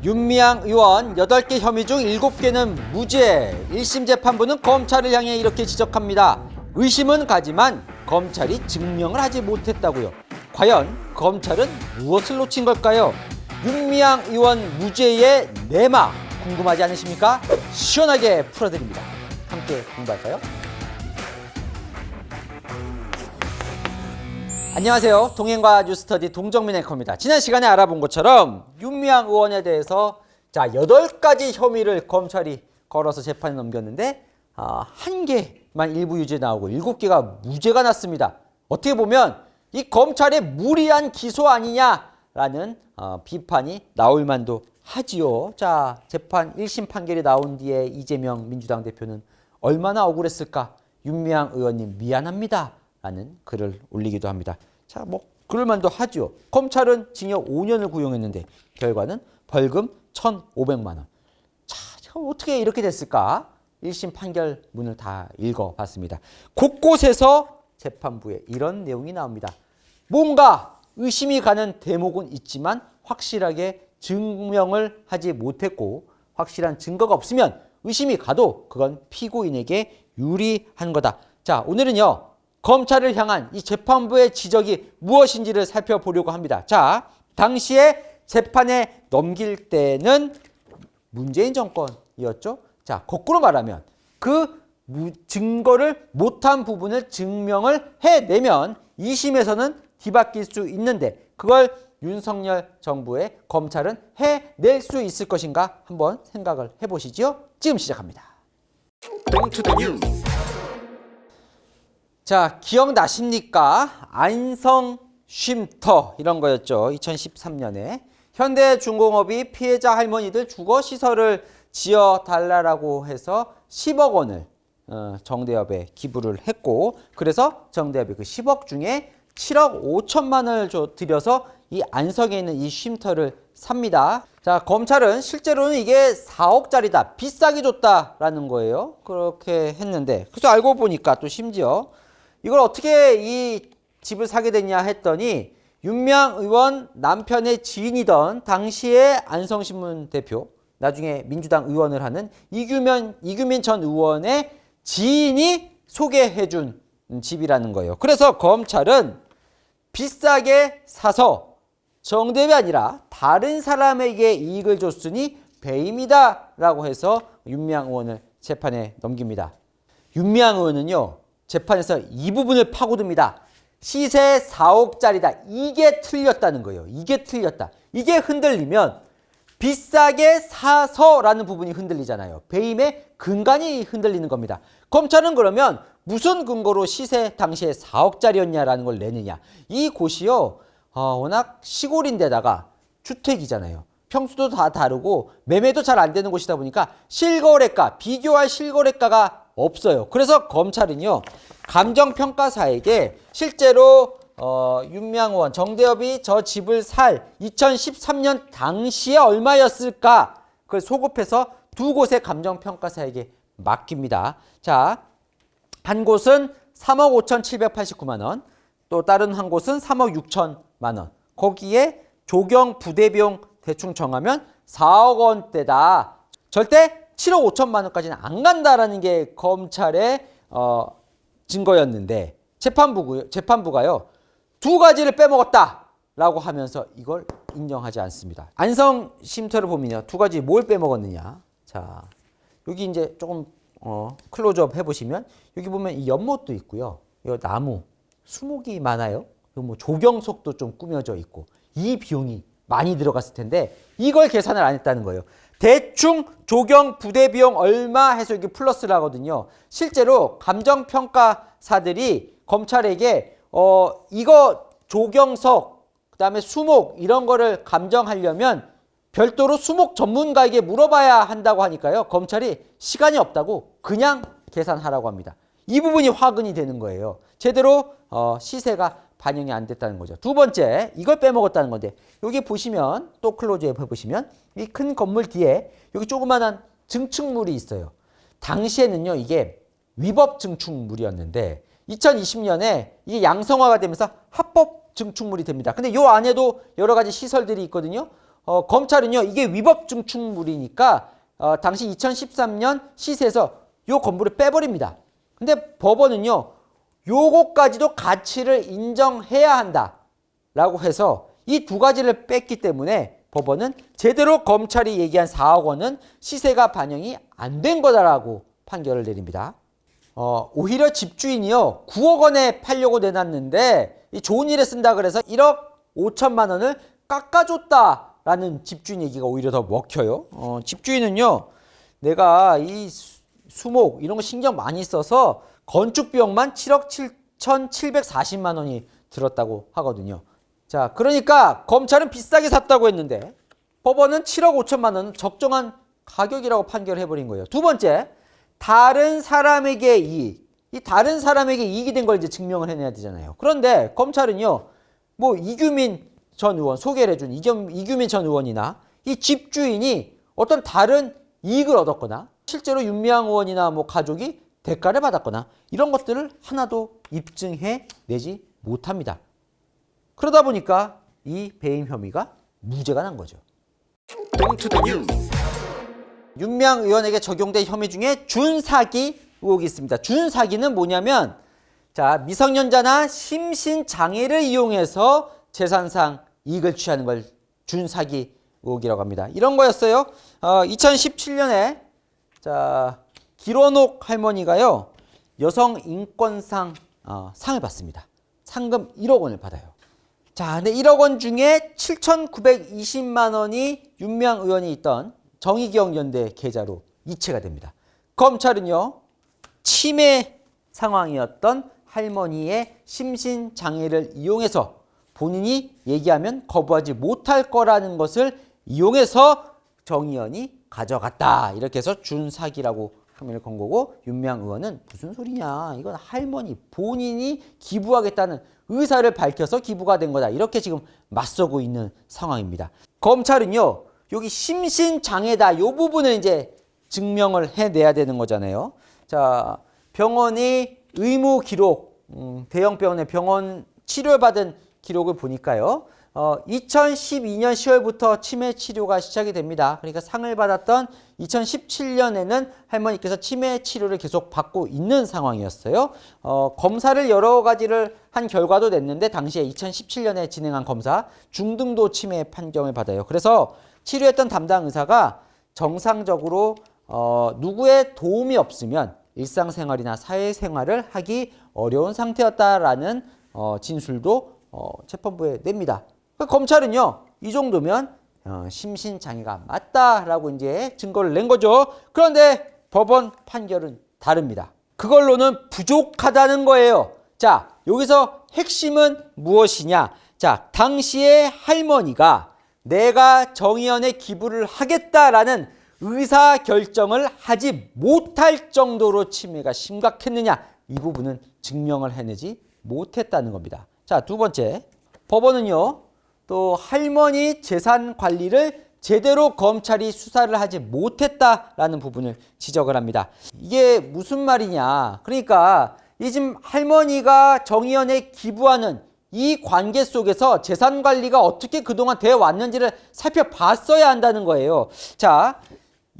윤미향 의원 8개 혐의 중 7개는 무죄. 1심 재판부는 검찰을 향해 이렇게 지적합니다. 의심은 가지만 검찰이 증명을 하지 못했다고요. 과연 검찰은 무엇을 놓친 걸까요? 윤미향 의원 무죄의 내막 궁금하지 않으십니까? 시원하게 풀어드립니다. 함께 공부할까요? 안녕하세요. 동행과 뉴스터디 동정민 앵커입니다. 지난 시간에 알아본 것처럼 윤미향 의원에 대해서 8가지 혐의를 검찰이 걸어서 재판에 넘겼는데 1개만 일부 유죄 나오고 7개가 무죄가 났습니다. 어떻게 보면 이 검찰의 무리한 기소 아니냐라는 비판이 나올 만도 하지요. 자, 재판 1심 판결이 나온 뒤에 이재명 민주당 대표는 얼마나 억울했을까? 윤미향 의원님 미안합니다. 라는 글을 올리기도 합니다. 자, 그럴만도 하죠. 검찰은 징역 5년을 구형했는데 결과는 벌금 1,500만 원. 자, 어떻게 이렇게 됐을까? 1심 판결문을 다 읽어봤습니다. 곳곳에서 재판부에 이런 내용이 나옵니다. 뭔가 의심이 가는 대목은 있지만 확실하게 증명을 하지 못했고 확실한 증거가 없으면 의심이 가도 그건 피고인에게 유리한 거다. 자, 오늘은요. 검찰을 향한 이 재판부의 지적이 무엇인지를 살펴보려고 합니다. 자, 당시에 재판에 넘길 때는 문재인 정권이었죠. 자, 거꾸로 말하면 그 증거를 못한 부분을 증명을 해내면 2심에서는 뒤바뀔 수 있는데 그걸 윤석열 정부의 검찰은 해낼 수 있을 것인가 한번 생각을 해보시죠. 지금 시작합니다. 자, 기억나십니까? 안성 쉼터 이런 거였죠. 2013년에 현대중공업이 피해자 할머니들 주거시설을 지어달라고 해서 10억 원을 정대협에 기부를 했고 그래서 정대협이 그 10억 중에 7억 5천만 원을 들여서 이 안성에 있는 이 쉼터를 삽니다. 자, 검찰은 실제로는 이게 4억짜리다. 비싸게 줬다라는 거예요. 그렇게 했는데 그래서 알고 보니까 또 심지어 이걸 어떻게 이 집을 사게 됐냐 했더니 윤미향 의원 남편의 지인이던 당시의 안성신문 대표 나중에 민주당 의원을 하는 이규민 전 의원의 지인이 소개해준 집이라는 거예요. 그래서 검찰은 비싸게 사서 정대협이 아니라 다른 사람에게 이익을 줬으니 배임이다 라고 해서 윤미향 의원을 재판에 넘깁니다. 윤미향 의원은요. 재판에서 이 부분을 파고듭니다. 시세 4억짜리다. 이게 틀렸다는 거예요. 이게 틀렸다. 이게 흔들리면 비싸게 사서라는 부분이 흔들리잖아요. 배임의 근간이 흔들리는 겁니다. 검찰은 그러면 무슨 근거로 시세 당시에 4억짜리였냐라는 걸 내느냐. 이 곳이요. 워낙 시골인데다가 주택이잖아요. 평수도 다 다르고 매매도 잘 안 되는 곳이다 보니까 실거래가, 비교할 실거래가가 없어요. 그래서 검찰은요. 감정평가사에게 실제로 윤미향 의원, 정대협이 저 집을 살 2013년 당시에 얼마였을까? 그걸 소급해서 두 곳의 감정평가사에게 맡깁니다. 자, 한 곳은 3억 5,789만 원, 또 다른 한 곳은 3억 6천만 원. 거기에 조경 부대비용 대충 정하면 4억 원대다. 절대 7억 5천만 원까지는 안 간다라는 게 검찰의 증거였는데 재판부가요. 두 가지를 빼먹었다라고 하면서 이걸 인정하지 않습니다. 안성 쉼터를 보면요. 두 가지 뭘 빼먹었느냐. 자, 여기 이제 조금 클로즈업 해보시면 여기 보면 이 연못도 있고요. 이 나무, 수목이 많아요. 그리고 조경석도 좀 꾸며져 있고 이 비용이 많이 들어갔을 텐데 이걸 계산을 안 했다는 거예요. 대충 조경 부대 비용 얼마 해서 이게 플러스를 하거든요. 실제로 감정평가사들이 검찰에게 이거 조경석 그다음에 수목 이런 거를 감정하려면 별도로 수목 전문가에게 물어봐야 한다고 하니까요. 검찰이 시간이 없다고 그냥 계산하라고 합니다. 이 부분이 화근이 되는 거예요. 제대로 시세가 반영이 안 됐다는 거죠. 두 번째, 이걸 빼먹었다는 건데 여기 보시면 또 클로즈업 해보시면 이 큰 건물 뒤에 여기 조그마한 증축물이 있어요. 당시에는요 이게 위법 증축물이었는데 2020년에 이게 양성화가 되면서 합법 증축물이 됩니다. 근데 이 안에도 여러 가지 시설들이 있거든요. 검찰은요, 이게 위법 증축물이니까 당시 2013년 시세에서 요 건물을 빼버립니다. 근데 법원은요, 요거까지도 가치를 인정해야 한다라고 해서 이 두 가지를 뺐기 때문에 법원은 제대로 검찰이 얘기한 4억 원은 시세가 반영이 안 된 거다라고 판결을 내립니다. 오히려 집주인이요, 9억 원에 팔려고 내놨는데 이 좋은 일에 쓴다 그래서 1억 5천만 원을 깎아줬다라는 집주인 얘기가 오히려 더 먹혀요. 집주인은요, 내가 이 수목 이런 거 신경 많이 써서 건축 비용만 7억 7,740만 원이 들었다고 하거든요. 자, 그러니까 검찰은 비싸게 샀다고 했는데 법원은 7억 5천만 원은 적정한 가격이라고 판결해버린 거예요. 두 번째, 다른 사람에게 이익. 이 다른 사람에게 이익이 된 걸 이제 증명을 해내야 되잖아요. 그런데 검찰은요, 뭐 이규민 전 의원, 소개를 해준 이규민 전 의원이나 이 집주인이 어떤 다른 이익을 얻었거나 실제로 윤미향 의원이나 뭐 가족이 대가를 받았거나 이런 것들을 하나도 입증해 내지 못합니다. 그러다 보니까 이 배임 혐의가 무죄가 난 거죠. 윤미향 의원에게 적용된 혐의 중에 준사기 의혹이 있습니다. 준사기는 뭐냐면, 자, 미성년자나 심신장애를 이용해서 재산상 이익을 취하는 걸 준사기 의혹이라고 합니다. 이런 거였어요. 2017년에 자, 길원옥 할머니가요, 여성 인권상 상을 받습니다. 상금 1억 원을 받아요. 자, 근데 1억 원 중에 7,920만 원이 윤미향 의원이 있던 정의기억연대 계좌로 이체가 됩니다. 검찰은요, 치매 상황이었던 할머니의 심신장애를 이용해서 본인이 얘기하면 거부하지 못할 거라는 것을 이용해서 정 의원이 가져갔다. 이렇게 해서 준사기라고 혐의를 건 거고, 윤미향 의원은 무슨 소리냐, 이건 할머니 본인이 기부하겠다는 의사를 밝혀서 기부가 된 거다. 이렇게 지금 맞서고 있는 상황입니다. 검찰은요, 여기 심신장애다, 이 부분을 이제 증명을 해내야 되는 거잖아요. 자, 병원이 의무 기록, 대형 병원의 병원 치료받은 기록을 보니까요, 2012년 10월부터 치매 치료가 시작이 됩니다. 그러니까 상을 받았던 2017년에는 할머니께서 치매 치료를 계속 받고 있는 상황이었어요. 검사를 여러 가지를 한 결과도 냈는데 당시에 2017년에 진행한 검사 중등도 치매 판정을 받아요. 그래서 치료했던 담당 의사가 정상적으로 누구의 도움이 없으면 일상생활이나 사회생활을 하기 어려운 상태였다라는 진술도 재판부에 냅니다. 검찰은요, 이 정도면 심신장애가 맞다라고 이제 증거를 낸 거죠. 그런데 법원 판결은 다릅니다. 그걸로는 부족하다는 거예요. 자, 여기서 핵심은 무엇이냐? 자, 당시에 할머니가 내가 정의연에 기부를 하겠다라는 의사 결정을 하지 못할 정도로 치매가 심각했느냐? 이 부분은 증명을 해내지 못했다는 겁니다. 자, 두 번째, 법원은요, 또 할머니 재산 관리를 제대로 검찰이 수사를 하지 못했다라는 부분을 지적을 합니다. 이게 무슨 말이냐? 그러니까 이 지금 할머니가 정의연에 기부하는 이 관계 속에서 재산 관리가 어떻게 그동안 되어 왔는지를 살펴봤어야 한다는 거예요. 자,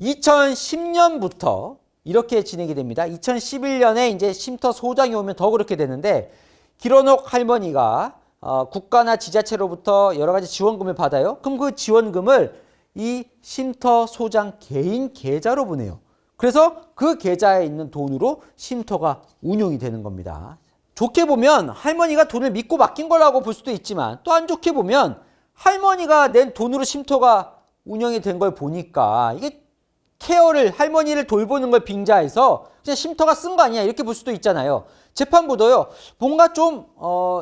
2010년부터 이렇게 진행이 됩니다. 2011년에 이제 쉼터 소장이 오면 더 그렇게 되는데, 길원옥 할머니가 국가나 지자체로부터 여러 가지 지원금을 받아요. 그럼 그 지원금을 이 쉼터 소장 개인 계좌로 보내요. 그래서 그 계좌에 있는 돈으로 쉼터가 운용이 되는 겁니다. 좋게 보면 할머니가 돈을 믿고 맡긴 거라고 볼 수도 있지만, 또 안 좋게 보면 할머니가 낸 돈으로 쉼터가 운영이 된 걸 보니까 이게 할머니를 돌보는 걸 빙자해서 그냥 쉼터가 쓴 거 아니야, 이렇게 볼 수도 있잖아요. 재판부도요, 뭔가 좀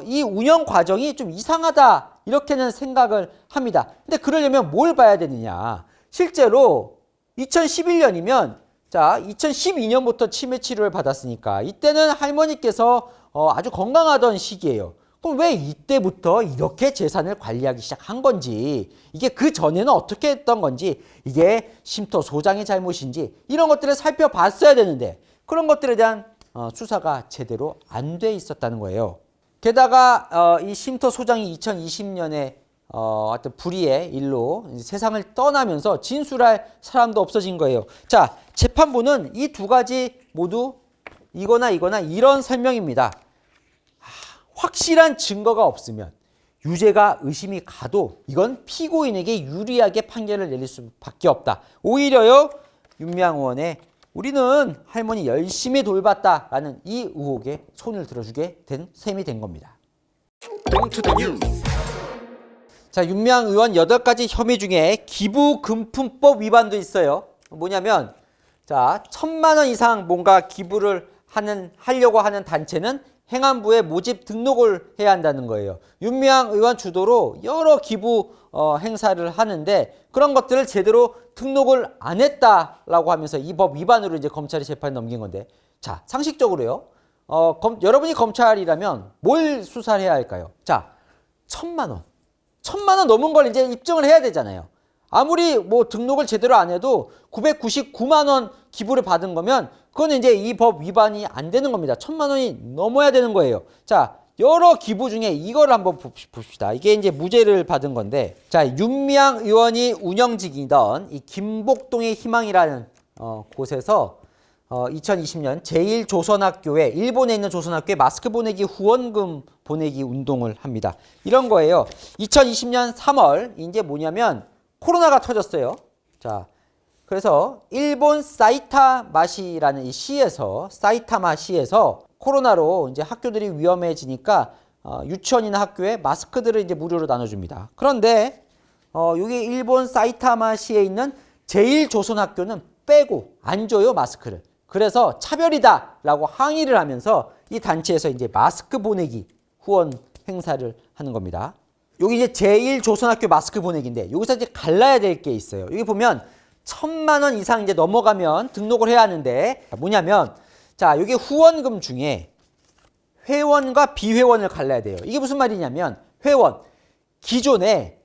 이 운영 과정이 좀 이상하다, 이렇게는 생각을 합니다. 근데 그러려면 뭘 봐야 되느냐? 실제로 2011년이면 자, 2012년부터 치매 치료를 받았으니까 이때는 할머니께서 아주 건강하던 시기예요. 그럼 왜 이때부터 이렇게 재산을 관리하기 시작한 건지, 이게 그 전에는 어떻게 했던 건지, 이게 쉼터 소장의 잘못인지, 이런 것들을 살펴봤어야 되는데 그런 것들에 대한 수사가 제대로 안 돼 있었다는 거예요. 게다가 이 쉼터 소장이 2020년에 어떤 불의의 일로 세상을 떠나면서 진술할 사람도 없어진 거예요. 자, 재판부는 이 두 가지 모두 이거나 이런 설명입니다. 확실한 증거가 없으면 유죄가 의심이 가도 이건 피고인에게 유리하게 판결을 내릴 수밖에 없다. 오히려요, 윤미향 의원의 우리는 할머니 열심히 돌봤다라는 이 의혹에 손을 들어주게 된 셈이 된 겁니다. 자, 윤미향 의원 8가지 혐의 중에 기부금품법 위반도 있어요. 뭐냐면, 자, 1,000만 원 이상 뭔가 기부를 하려고 하는 단체는 행안부에 모집 등록을 해야 한다는 거예요. 윤미향 의원 주도로 여러 기부 행사를 하는데 그런 것들을 제대로 등록을 안 했다라고 하면서 이 법 위반으로 이제 검찰이 재판에 넘긴 건데, 자, 상식적으로요. 여러분이 검찰이라면 뭘 수사를 해야 할까요? 자, 1,000만 원. 1,000만 원 넘은 걸 이제 입증을 해야 되잖아요. 아무리 뭐 등록을 제대로 안 해도 999만 원 기부를 받은 거면 그거는 이제 이 법 위반이 안 되는 겁니다. 1,000만 원이 넘어야 되는 거예요. 자, 여러 기부 중에 이걸 한번 봅시다. 이게 이제 무죄를 받은 건데, 자, 윤미향 의원이 운영직이던 이 김복동의 희망이라는 곳에서 2020년 제1조선학교에, 일본에 있는 조선학교에 마스크 보내기 후원금 보내기 운동을 합니다. 이런 거예요. 2020년 3월 이제 뭐냐면 코로나가 터졌어요. 자, 그래서 일본 사이타마시라는 이 시에서, 사이타마 시에서 코로나로 이제 학교들이 위험해지니까 유치원이나 학교에 마스크들을 이제 무료로 나눠줍니다. 그런데 여기 일본 사이타마시에 있는 제1조선학교는 빼고 안 줘요, 마스크를. 그래서 차별이다라고 항의를 하면서 이 단체에서 이제 마스크 보내기 후원 행사를 하는 겁니다. 여기 이제 제1조선학교 마스크 보내기인데 여기서 이제 갈라야 될 게 있어요. 여기 보면 1,000만 원 이상 이제 넘어가면 등록을 해야 하는데, 뭐냐면, 자, 여기 후원금 중에 회원과 비회원을 갈라야 돼요. 이게 무슨 말이냐면, 회원, 기존에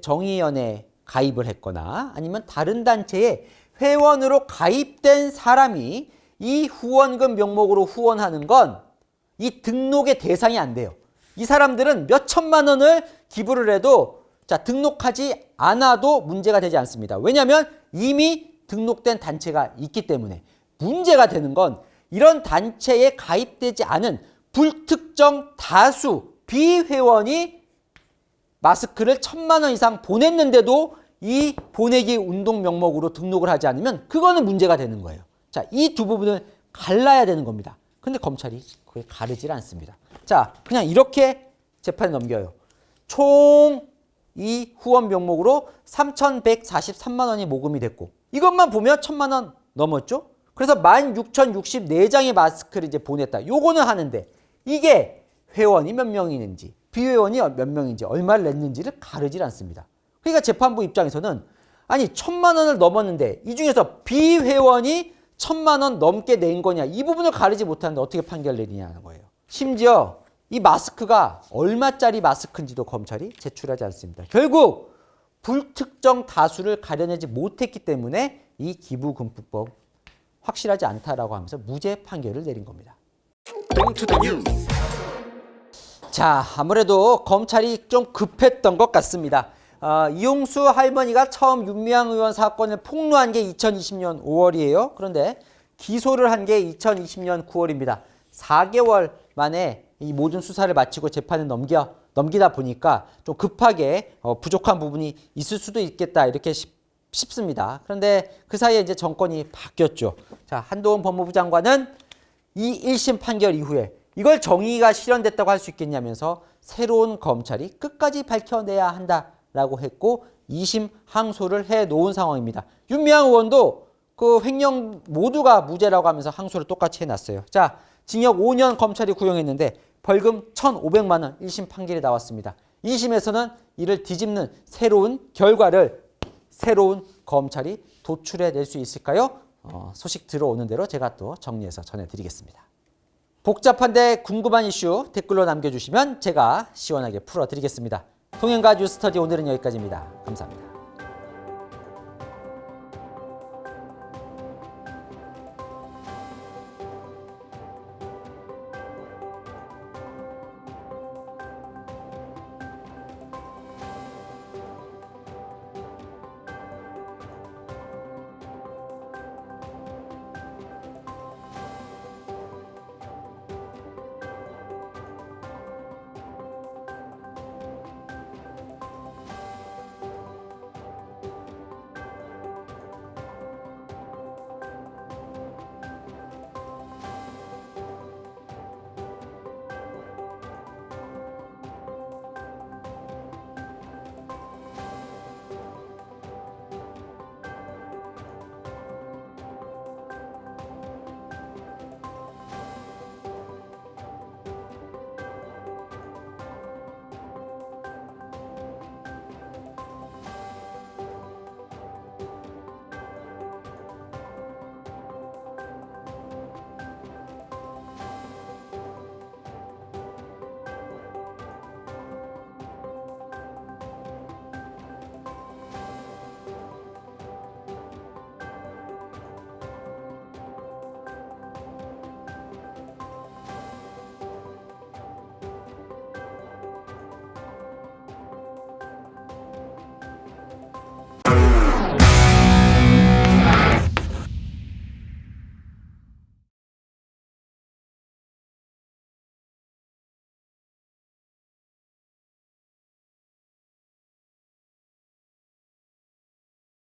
정의연에 가입을 했거나 아니면 다른 단체에 회원으로 가입된 사람이 이 후원금 명목으로 후원하는 건 이 등록의 대상이 안 돼요. 이 사람들은 몇 천만 원을 기부를 해도, 자, 등록하지 않아도 문제가 되지 않습니다. 왜냐하면 이미 등록된 단체가 있기 때문에. 문제가 되는 건 이런 단체에 가입되지 않은 불특정 다수 비회원이 마스크를 1,000만 원 이상 보냈는데도 이 보내기 운동 명목으로 등록을 하지 않으면 그거는 문제가 되는 거예요. 자, 이 두 부분을 갈라야 되는 겁니다. 근데 검찰이 그걸 가르질 않습니다. 자, 그냥 이렇게 재판에 넘겨요. 총 이 후원 명목으로 3,143만 원이 모금이 됐고, 이것만 보면 1,000만 원 넘었죠? 그래서 16,064장의 마스크를 이제 보냈다. 요거는 하는데, 이게 회원이 몇 명이는지, 비회원이 몇 명인지, 얼마를 냈는지를 가르질 않습니다. 그러니까 재판부 입장에서는, 아니, 1,000만 원을 넘었는데, 이 중에서 비회원이 1,000만 원 넘게 낸 거냐, 이 부분을 가르지 못하는데 어떻게 판결을 내리냐는 거예요. 심지어, 이 마스크가 얼마짜리 마스크인지도 검찰이 제출하지 않습니다. 결국 불특정 다수를 가려내지 못했기 때문에 이 기부금품법 확실하지 않다라고 하면서 무죄 판결을 내린 겁니다. 자, 아무래도 검찰이 좀 급했던 것 같습니다. 이용수 할머니가 처음 윤미향 의원 사건을 폭로한 게 2020년 5월이에요. 그런데 기소를 한 게 2020년 9월입니다. 4개월 만에 이 모든 수사를 마치고 재판에 넘기다 보니까 좀 급하게 부족한 부분이 있을 수도 있겠다 이렇게 싶습니다. 그런데 그 사이에 이제 정권이 바뀌었죠. 자, 한동훈 법무부 장관은 이 1심 판결 이후에 이걸 정의가 실현됐다고 할 수 있겠냐면서 새로운 검찰이 끝까지 밝혀내야 한다라고 했고 2심 항소를 해놓은 상황입니다. 윤미향 의원도 그 횡령 모두가 무죄라고 하면서 항소를 똑같이 해놨어요. 자, 징역 5년 검찰이 구형했는데 벌금 1,500만 원 1심 판결이 나왔습니다. 2심에서는 이를 뒤집는 새로운 결과를 새로운 검찰이 도출해낼 수 있을까요? 소식 들어오는 대로 제가 또 정리해서 전해드리겠습니다. 복잡한데 궁금한 이슈 댓글로 남겨주시면 제가 시원하게 풀어드리겠습니다. 통행가 뉴스터디 오늘은 여기까지입니다. 감사합니다.